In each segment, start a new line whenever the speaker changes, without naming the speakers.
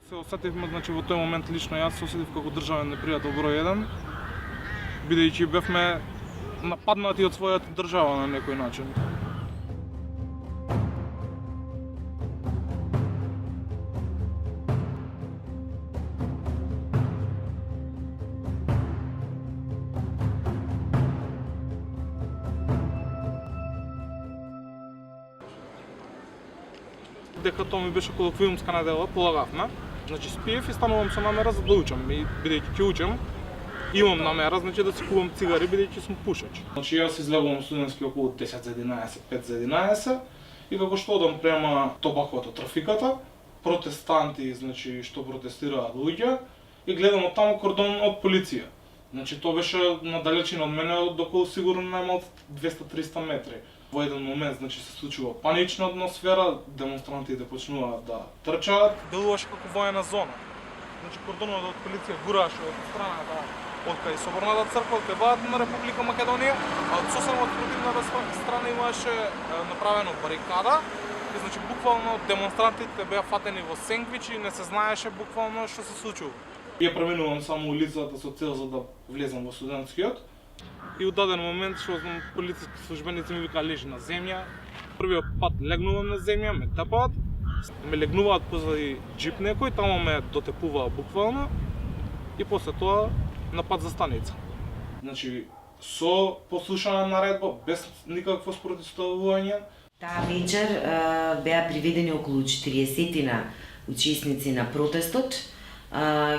Се осетивме, значи во тој момент лично јас се осетив како државен непријател број 1, бидејќи бевме нападнати од својата држава на некој начин. Дека тоа ми беше колоквиумска недела, полагавме. Значи спиев и станувам со намера за да учам. И бидејќи ќе учам, имам намера, значи да си купувам цигари бидејќи сум пушач. Значи јас излегувам студентски околу 10 за 11, 5 за 11 и како што одам према Тобаковата трафиката, протестанти, значи што протестираат луѓе и гледам од таму кордон од полиција. Значи тоа беше на далечина од мене од околу сигурно најмалку 200-300 метри. Во еден момент, значи, се случува панична атмосфера, демонстрантите почнуваат да трчаат. Делуваше како воена зона. Значи, кордонот од полиција гураше од страната од кај Соборната црква, кај владата на Република Македонија, а од сосема од противната страна имаше направено барикада. И, значи, буквално демонстрантите беа фатени во сендвичи и не се знаеше буквално што се случува. Ја преминувам само улицата со цел за да влезам во студентскиот. И у даден момент што знам полициски службеници ми викаа лежи на земја. Првиот пат легнувам на земја, ме тапаат, ме легнуваат позади джип некој, тамо ме дотепуваа буквално и после тоа на пат за станица. Значи со послушана наредба, без никакво спротивставување.
Таа вечер беа приведени околу 40 учесници на протестот.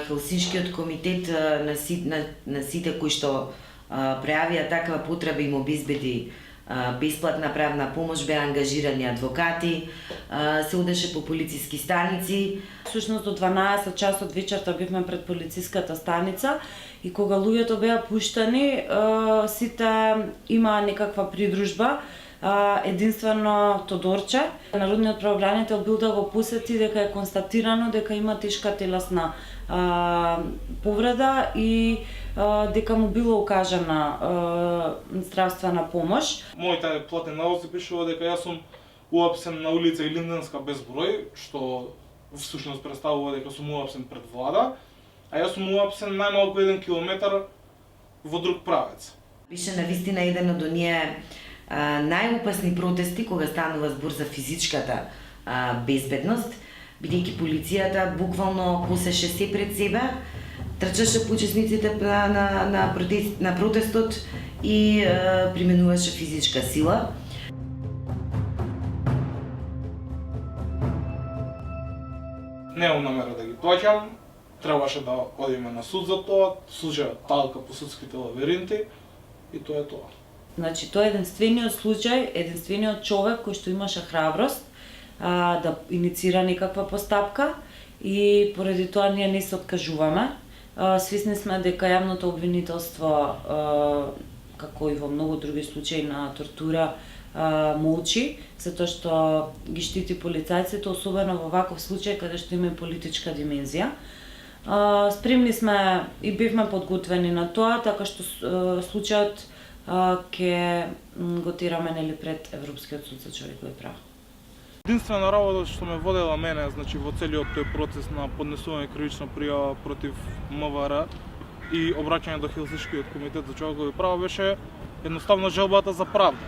Хелсиншкиот комитет на сите кои што пројавија таква потреба им обезбеди бесплатна правна помош, беа ангажирани адвокати, се одеше по полициски станици.
Всушност до 12 часот вечерта бевме пред полициската станица и кога луѓето беа пуштани, сите имаа некаква придружба, единствено Тодорче. Народниот правобранител бил да го посети дека е констатирано дека има тешка телесна повреда и дека му било укажана здравствена помош.
Моите платни налози пишува дека јас сум уапсен на улица Илинденска без број, што всушност представува дека сум уапсен пред влада, а јас сум уапсен најмалку 1 километар во друг правец.
Беше навистина еден од оние најопасни протести кога станува збор за физичката безбедност, бидејќи полицијата буквално косеше се пред себе, трчаше по учесниците на протестот и применуваше физичка сила.
Немам намера да ги плаќам, требаше да одиме на суд за тоа, случајот талка по судските лабиринти и тоа е тоа.
Значи, тоа е единствениот случај, единствениот човек кој што имаше храброст да иницира некаква постапка и поради тоа ние не се откажуваме. Свесни сме дека јавното обвинителство, како и во многу други случаи на тортура, молчи, затоа што ги штити полицајците, особено во ваков случај каде што има политичка димензија. Спремни сме и бевме подготвени на тоа, така што случајот ќе го тераме нели пред Европскиот суд за човекови права.
Единствена работа што ме водела мене, значи во целиот тој процес на поднесување кривична пријава против МВР и обраќање до Хелсиншкиот комитет за човекови права беше едноставно желбата за правда.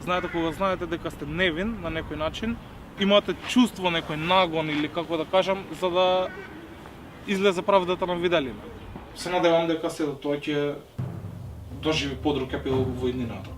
Знаете, кога знаете дека сте невин на некој начин, имате чувство, некој нагон или како да кажам, за да излезе правдата на виделина. Се надевам дека се тоа ќе доживи подруг епилог во иднината.